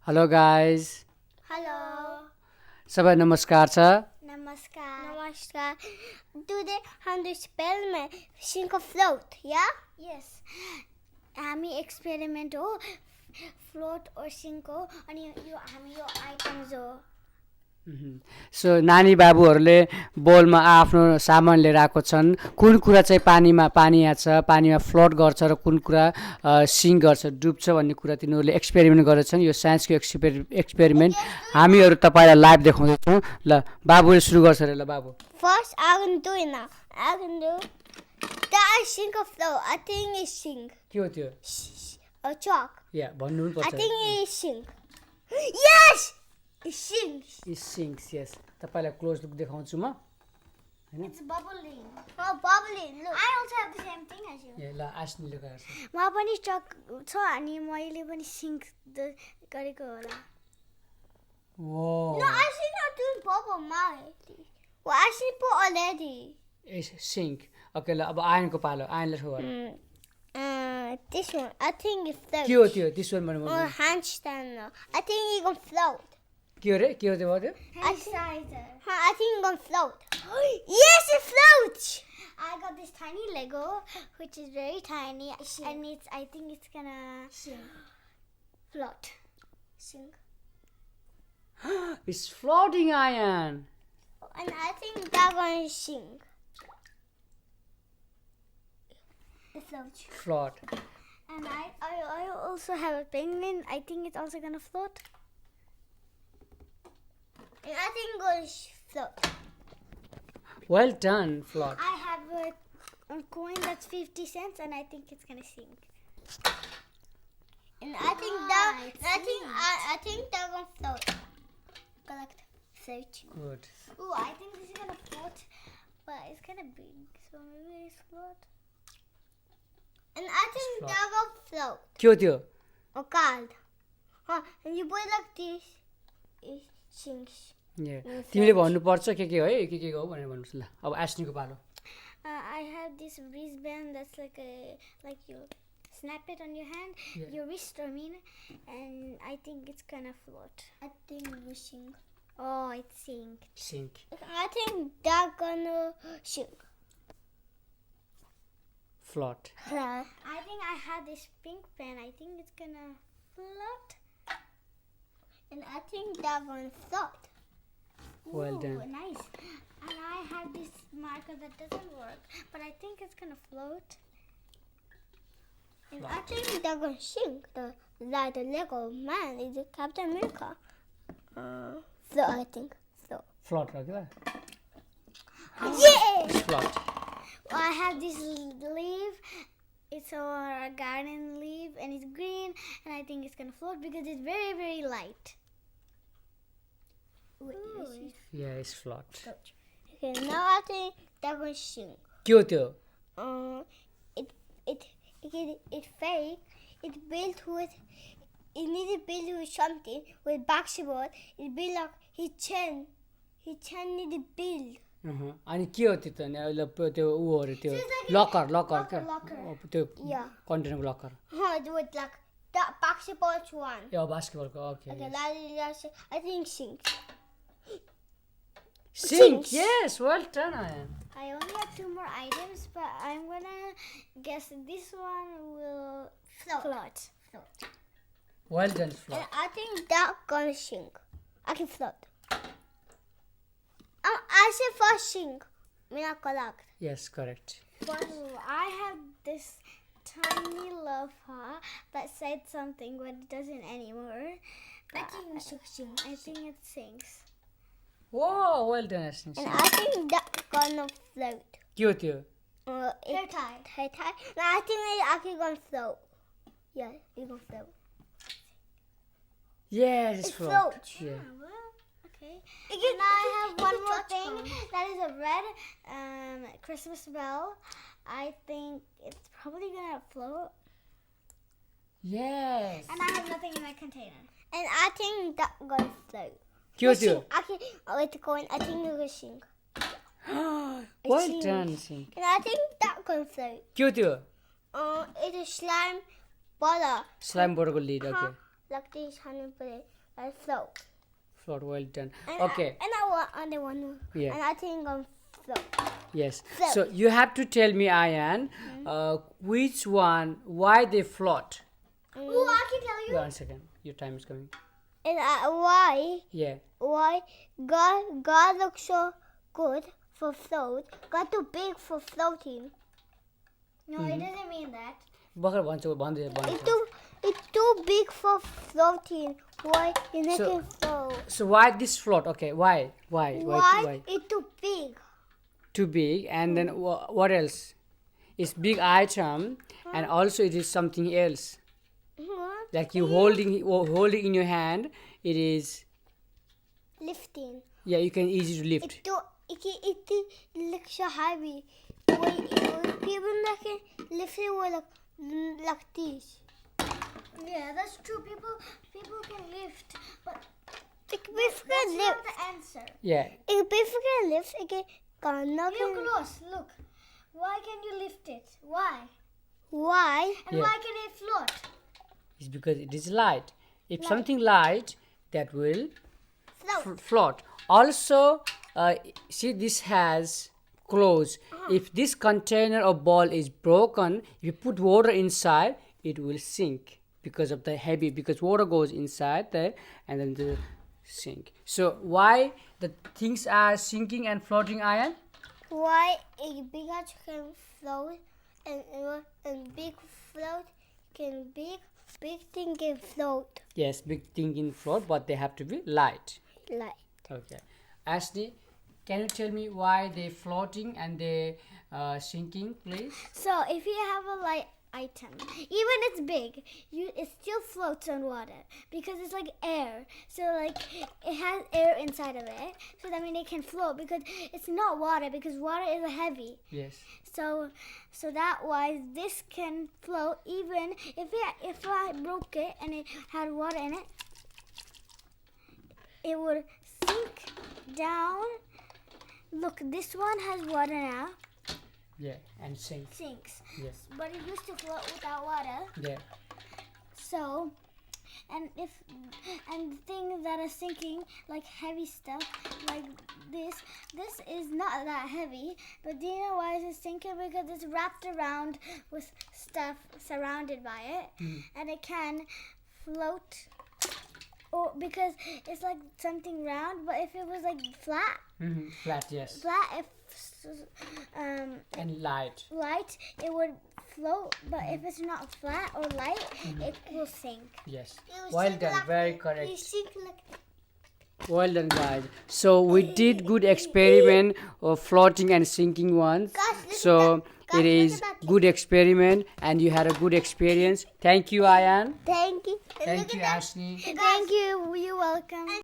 Hello guys Hello. सबै नमस्कार छ Namaskar. Namaskar. Today, how to spell my sink of float? Yeah? Yes. हामी experiment हो float or sink हो अनि यो हामी यो items हो सो नानी बाबुहरूले बोलमा आफ्नो सामान लिएर आएको छन् कुन कुरा चाहिँ पानी यहाँ छ पानीमा फ्लोट गर्छ र कुन कुरा सिङ गर्छ डुब्छ भन्ने कुरा तिनीहरूले एक्सपेरिमेन्ट गरेछन् यो साइन्सको एक्सपेरिमेन्ट हामीहरू तपाईँलाई लाइभ देखाउँदैछौँ ल बाबुले सुरु गर्छ अरे ल बाबु First, I can do it now. I can do that sink of float. I think it's sink. के हो त्यो A chalk. या भन्नु पनि I पर्छ think it's sink. Yes! It sinks. Sings yes तपाईँलाई क्लोज लुक देखाउँछु म It's bubbling. Oh, bubbling. Look. I also have the same thing as you. ए ल आस्नीले गर्छ म पनि चक छ अनि मैले पनि सिङ्क गरेको होला वो No, I see not doing bubble my. Well, I see put already. Sync okay ल अब आयनको पालो आयनले ठो गर This one. I think it floats. के हो त्यो दिस वान भन्नु Or handstand. I think it gonna float. के हो रे के हो त्यो भयो त्यो I think it gonna float. Yes, it floats. I got this tiny Lego, which is very tiny, and I think it's gonna float. Sink. It's floating iron. And I think they're going to sink. It floats. Float. And I also have a penguin. I think it's also going to float. And I think it's going to float. Well done, float. I have a coin that's 50 cents, and I think it's going to sink. And I think I think they're going to float. Collect. Search. Good. Ooh, I think this is gonna float, but it's kind of big, so maybe it's float. And I think float. they're gonna float. के हो त्यो Or cold. And you put it like this, it sinks. तिमीले भन्नुपर्छ के हो है के हो भनेर भन्नुहोस् ल अब आस्नीको पालो I have this wristband that's like you snap it on your hand, your wrist, I mean, and I think it's gonna float. I think we sink. Oh, it sinks. Sync I think they're gonna sink. Float I think I have this pink pen. I think it's gonna float. And I think they're gonna float. Well done. Nice. And I have this marker that doesn't work, but I think it's gonna float. And I think they're gonna sink. The Lego man is the Captain America. Float, I think. Float. Float र के Yeah! Float I have this leaf. It's a garden leaf and it's green, and I think it's gonna float because it's very, very light. Wait, या it's float okay, now I think they're gonna sink. के हो त्यो It fake. It built with. It needed built with something with basketball. It built like his chin. His chin needed build. अनि के हो त्यो त अहिले त्यो ऊ हो अरे त्यो लकर लकर क्या Locker. त्यो Yeah. कन्टेनरको locker With like that basketball one. ए बास्केटबलको okay Okay, I think sinks. Sink yes well done आयन I only have 2 more items, but I'm gonna guess this one will float. Well done And float I think that gonna sink. I can float. I said first sink. Me not collect. Yes correct But I have this tiny loafer that said something, but it doesn't anymore. I think it should sink. I think it sinks. Oh well done आस्नी And I think that's gonna float. के हो त्यो Hair tie. No, I think it's actually gonna float. Yeah, it's gonna float. Yes It it's float floats. Yeah. Well, okay. And I have one more thing. That is a red Christmas bell. I think it's probably gonna float. Yes And I have nothing in my container. And I think that's gonna float. के हो त्यो With the coin, I think it's gonna sink. Well done sync And I think that's gonna float. के हो त्यो It's a slime bottle. Slime बोर्डको lid okay like this, honey, and float. Float, well done. And Okay. I want other one. Yeah. And I think I'm float. Yes. Float. So you have to tell me, Ayan, which one, why they float. Oh, I can tell you. 1 second. Your time is coming. And why Yeah. God looks so good for float. God too big for floating. No, it doesn't mean that. Bakar bhancha भन्दै It's too big for floating. Why you make So- it float? So why this float? Okay, why? Why it's too big? Too big, and then what else? It's big item, and also it is something else. Like you holding in your hand, it is, Lifting. yeah, you can easily lift. It looks so heavy. People that can lift it with like this. Yeah, that's true. People can lift, but if can lift. The answer. Yeah. If people can lift, it can. You're close. Look. Why can you lift it? Why? Why? And Yeah. why can it float? It's because it is light. If something light, that will Float. float. Also, see, this has close. If this container or ball is broken, if you put water inside, it will sink because of the heavy, because water goes inside there and then the sink. So why the things are sinking and floating, Ayan? Why a big house can float and big float can big thing can float Yes, big thing in float, but they have to be light. like. Okay. Ashley, can you tell me why they floating and they sinking, please? So if you have a light item, even it's big, it still floats on water because it's like air. So like it has air inside of it, so that means it can float because it's not water because water is heavy. Yes. So that why this can float even if I broke it and it had water in it, it would sink down. Look, this one has water now. Yeah, and sink. Sinks. Yes. But it used to float without water. Yeah. So, and things that are sinking, like heavy stuff, like this is not that heavy. But do you know why it's sinking? Because it's wrapped around with stuff surrounded by it, and it can float. Or because it's like something round, but if it was like flat, Flat, yes. if And light. light, it would float. But if it's not flat or light, it will sink. Yes. Well done. Very correct. You sink like Well done, guys. So we did good experiment of floating and sinking ones. Guys, look at So that. Guys, it look is at that. good experiment, and you had a good experience. Thank you, Ayan. Thank you. Thank you, Ashley. Thank you. You're welcome.